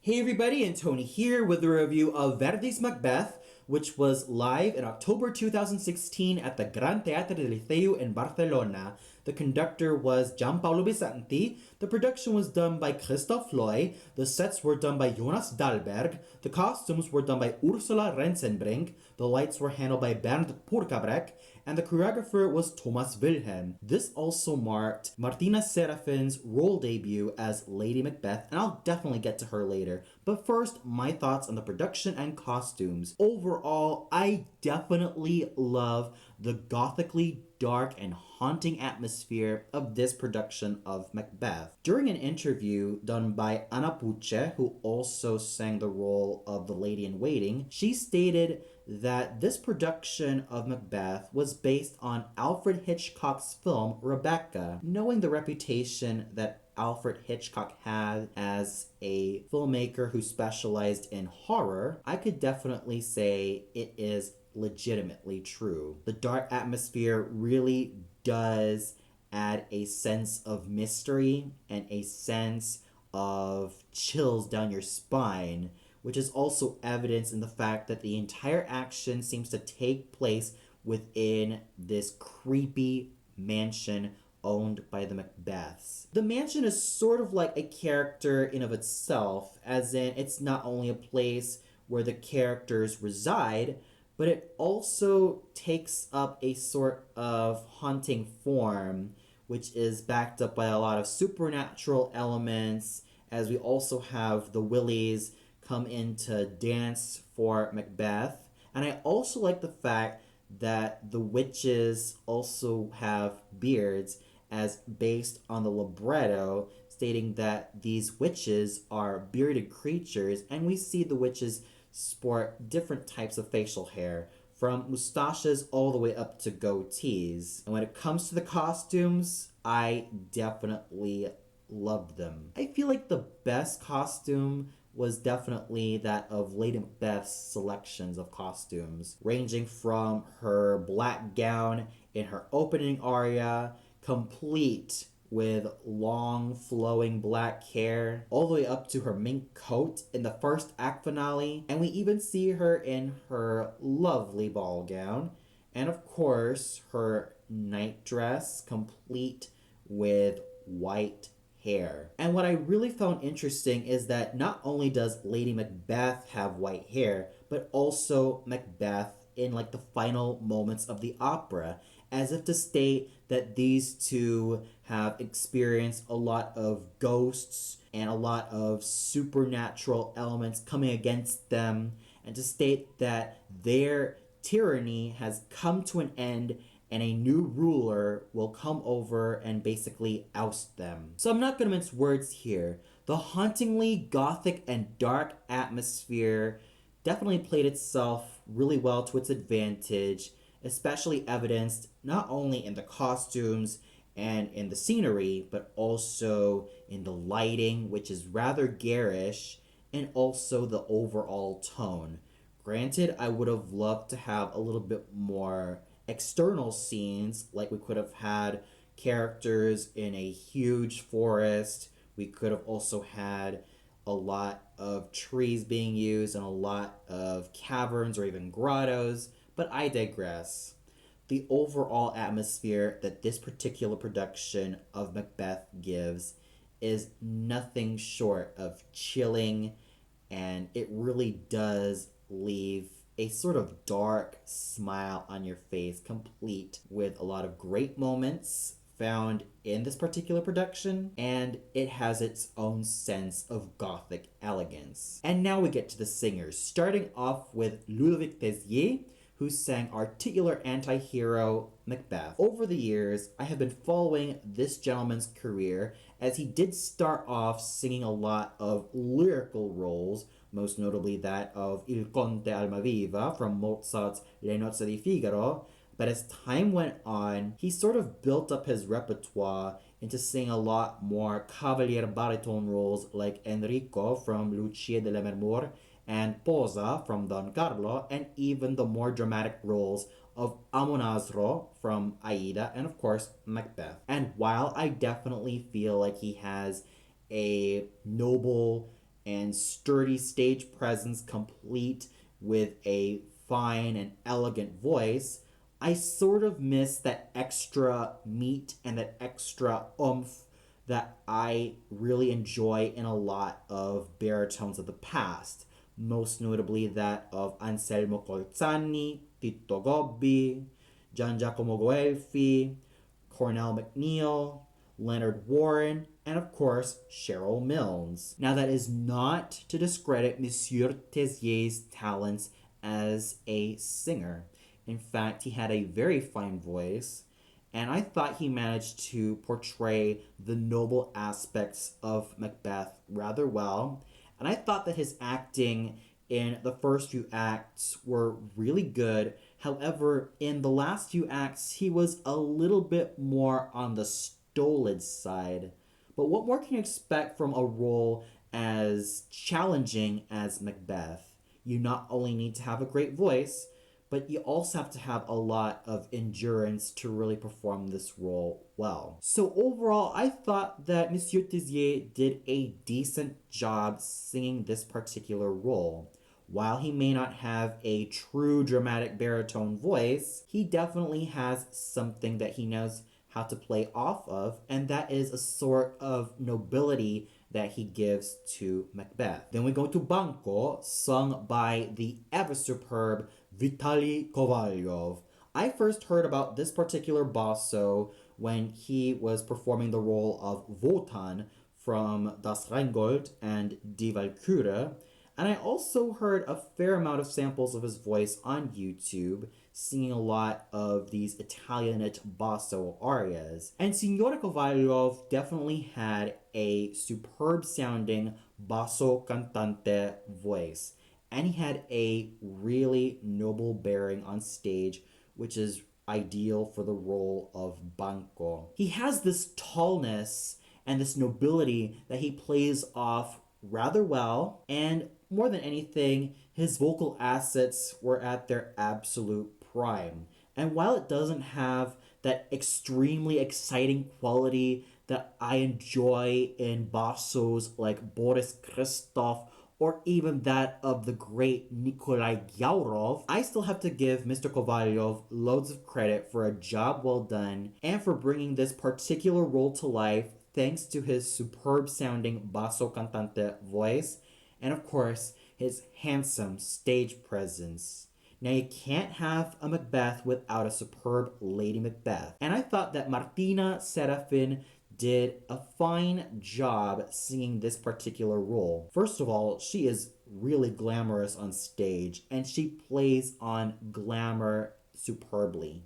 Hey everybody, and Tony here with a review of Verdi's Macbeth, which was live in October 2016 at the Gran Teatre del Liceu in Barcelona. The conductor was Gianpaolo Bisanti. The production was done by Christof Loy. The sets were done by Jonas Dahlberg. The costumes were done by Ursula Rensenbrink. The lights were handled by Bernd Purkabrek. And the choreographer was Thomas Wilhelm. This also marked Martina Serafin's role debut as Lady Macbeth, and I'll definitely get to her later. But first, my thoughts on the production and costumes. Overall, I definitely love the gothically dark and haunting atmosphere of this production of Macbeth. During an interview done by Anna Puce, who also sang the role of the Lady in Waiting, she stated that this production of Macbeth was based on Alfred Hitchcock's film Rebecca. Knowing the reputation that Alfred Hitchcock had as a filmmaker who specialized in horror, I could definitely say it is legitimately true. The dark atmosphere really does add a sense of mystery and a sense of chills down your spine, which is also evidenced in the fact that the entire action seems to take place within this creepy mansion owned by the Macbeths. The mansion is sort of like a character in of itself, as in it's not only a place where the characters reside, but it also takes up a sort of haunting form, which is backed up by a lot of supernatural elements, as we also have the Willies come in to dance for Macbeth. And I also like the fact that the witches also have beards, as based on the libretto stating that these witches are bearded creatures, and we see the witches sport different types of facial hair, from mustaches all the way up to goatees. And when it comes to the costumes, I definitely loved them. I feel like the best costume was definitely that of Lady Macbeth's selections of costumes, ranging from her black gown in her opening aria, complete with long flowing black hair, all the way up to her mink coat in the first act finale, and we even see her in her lovely ball gown, and of course her night dress complete with white hair. And what I really found interesting is that not only does Lady Macbeth have white hair, but also Macbeth in like the final moments of the opera, as if to state that these two have experienced a lot of ghosts and a lot of supernatural elements coming against them, and to state that their tyranny has come to an end and a new ruler will come over and basically oust them. So I'm not going to mince words here. The hauntingly gothic and dark atmosphere definitely played itself really well to its advantage, especially evidenced not only in the costumes and in the scenery, but also in the lighting, which is rather garish, and also the overall tone. Granted, I would have loved to have a little bit more external scenes, like we could have had characters in a huge forest. We could have also had a lot of trees being used and a lot of caverns or even grottos, but I digress. The overall atmosphere that this particular production of Macbeth gives is nothing short of chilling, and it really does leave a sort of dark smile on your face, complete with a lot of great moments found in this particular production, and it has its own sense of gothic elegance. And now we get to the singers, starting off with Ludovic Tézier, who sang our titular anti-hero Macbeth. Over the years, I have been following this gentleman's career, as he did start off singing a lot of lyrical roles, most notably that of Il Conte Almaviva from Mozart's Le Nozze di Figaro, but as time went on, he sort of built up his repertoire into singing a lot more cavalier baritone roles like Enrico from Lucia de Lammermoor and Posa from Don Carlo, and even the more dramatic roles of Amonasro from Aida, and of course Macbeth. And while I definitely feel like he has a noble and sturdy stage presence complete with a fine and elegant voice, I sort of miss that extra meat and that extra oomph that I really enjoy in a lot of baritones of the past, most notably that of Anselmo Colzani, Tito Gobbi, Gian Giacomo Guelfi, Cornell McNeil, Leonard Warren, and of course, Cheryl Milnes. Now, that is not to discredit Monsieur Tezier's talents as a singer. In fact, he had a very fine voice, and I thought he managed to portray the noble aspects of Macbeth rather well. And I thought that his acting in the first few acts were really good. However, in the last few acts, he was a little bit more on the stolid side. But what more can you expect from a role as challenging as Macbeth? You not only need to have a great voice, but you also have to have a lot of endurance to really perform this role well. So overall, I thought that Monsieur Tizier did a decent job singing this particular role. While he may not have a true dramatic baritone voice, he definitely has something that he knows how to play off of, and that is a sort of nobility that he gives to Macbeth. Then we go to Banco, sung by the ever superb Vitaly Kovalyov. I first heard about this particular basso when he was performing the role of Wotan from Das Rheingold and Die Walküre, and I also heard a fair amount of samples of his voice on YouTube, singing a lot of these Italianate basso arias. And Signore Kovalyov definitely had a superb sounding basso cantante voice. And he had a really noble bearing on stage, which is ideal for the role of Banco. He has this tallness and this nobility that he plays off rather well, and more than anything, his vocal assets were at their absolute prime. And while it doesn't have that extremely exciting quality that I enjoy in bassos like Boris Christof or even that of the great Nikolai Gyaurov, I still have to give Mr. Kovalyov loads of credit for a job well done and for bringing this particular role to life thanks to his superb sounding basso cantante voice and of course his handsome stage presence. Now, you can't have a Macbeth without a superb Lady Macbeth. And I thought that Martina Serafin did a fine job singing this particular role. First of all, she is really glamorous on stage, and she plays on glamour superbly,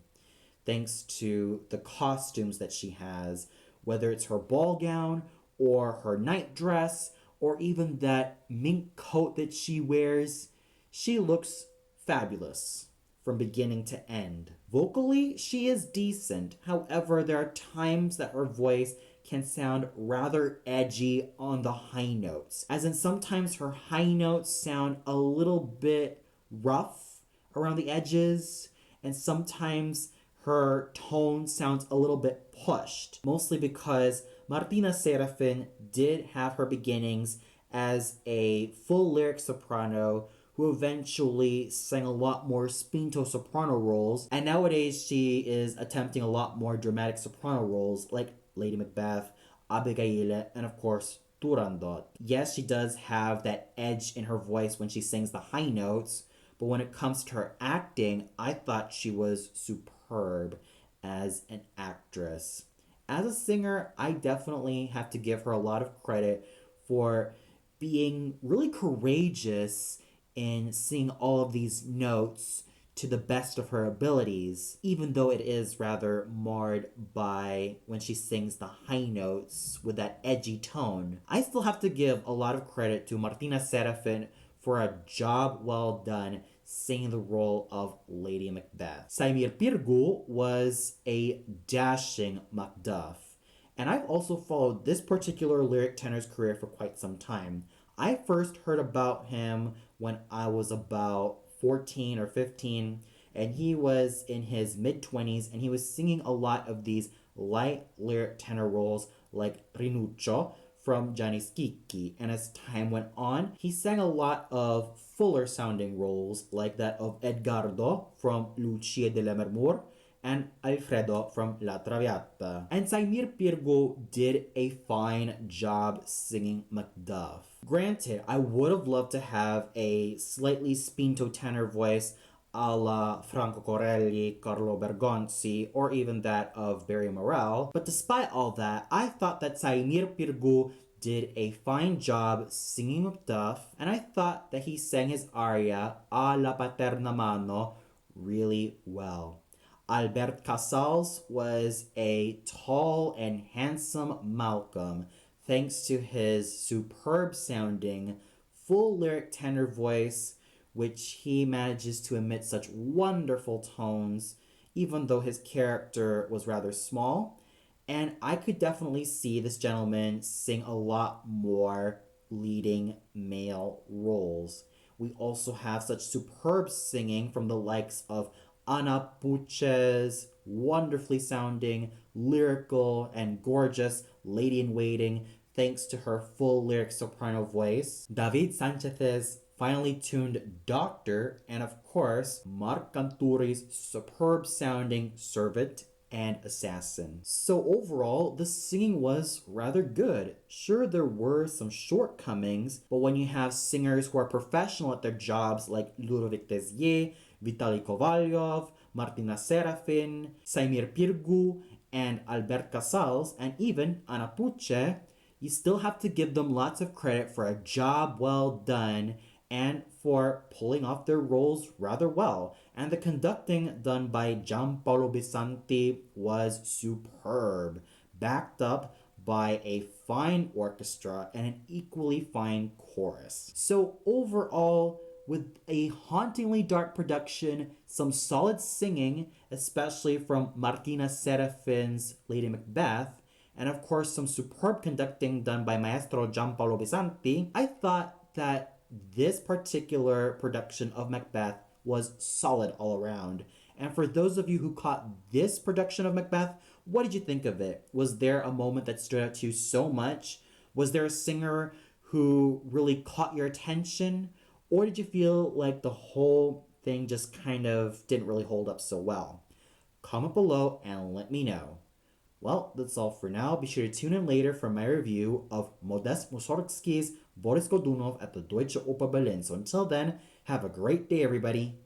thanks to the costumes that she has, whether it's her ball gown or her night dress, or even that mink coat that she wears. She looks fabulous from beginning to end. Vocally, she is decent. However, there are times that her voice can sound rather edgy on the high notes. As in, sometimes her high notes sound a little bit rough around the edges, and sometimes her tone sounds a little bit pushed, mostly because Martina Serafin did have her beginnings as a full lyric soprano who eventually sang a lot more spinto soprano roles, and nowadays she is attempting a lot more dramatic soprano roles like Lady Macbeth, Abigail, and of course Turandot. Yes, she does have that edge in her voice when she sings the high notes, but when it comes to her acting, I thought she was superb as an actress. As a singer, I definitely have to give her a lot of credit for being really courageous in singing all of these notes to the best of her abilities, even though it is rather marred by when she sings the high notes with that edgy tone. I still have to give a lot of credit to Martina Serafin for a job well done singing the role of Lady Macbeth. Saimir Pirgu was a dashing Macduff, and I've also followed this particular lyric tenor's career for quite some time. I first heard about him when I was about 14 or 15, and he was in his mid-20s, and he was singing a lot of these light lyric tenor roles like Rinuccio from Gianni Schicchi, and as time went on, he sang a lot of fuller sounding roles like that of Edgardo from Lucia de Lammermoor and Alfredo from La Traviata. And Saimir Pirgo did a fine job singing Macduff. Granted, I would have loved to have a slightly spinto tenor voice a la Franco Corelli, Carlo Bergonzi, or even that of Barry Morrell. But despite all that, I thought that Saimir Pirgu did a fine job singing Macduff, and I thought that he sang his aria a la Paterna Mano really well. Albert Casals was a tall and handsome Malcolm, thanks to his superb sounding, full lyric tenor voice, which he manages to emit such wonderful tones, even though his character was rather small. And I could definitely see this gentleman sing a lot more leading male roles. We also have such superb singing from the likes of Ana Puches, wonderfully sounding, lyrical, and gorgeous Lady in Waiting, thanks to her full lyric soprano voice. David Sanchez's finely tuned Doctor, and of course, Marc Canturi's superb sounding Servant and Assassin. So overall, the singing was rather good. Sure, there were some shortcomings, but when you have singers who are professional at their jobs like Ludovic Tezier, Vitaly Kovalyov, Martina Serafin, Saimir Pirgu, and Albert Casals, and even Ana Puche, you still have to give them lots of credit for a job well done and for pulling off their roles rather well. And the conducting done by Giampaolo Bisanti was superb, backed up by a fine orchestra and an equally fine chorus. So overall, with a hauntingly dark production, some solid singing, especially from Martina Serafin's Lady Macbeth, and of course some superb conducting done by Maestro Giampaolo Bisanti, I thought that this particular production of Macbeth was solid all around. And for those of you who caught this production of Macbeth, what did you think of it? Was there a moment that stood out to you so much? Was there a singer who really caught your attention? Or did you feel like the whole thing just kind of didn't really hold up so well? Comment below and let me know. Well, that's all for now. Be sure to tune in later for my review of Modest Mussorgsky's Boris Godunov at the Deutsche Oper Berlin. So until then, have a great day, everybody.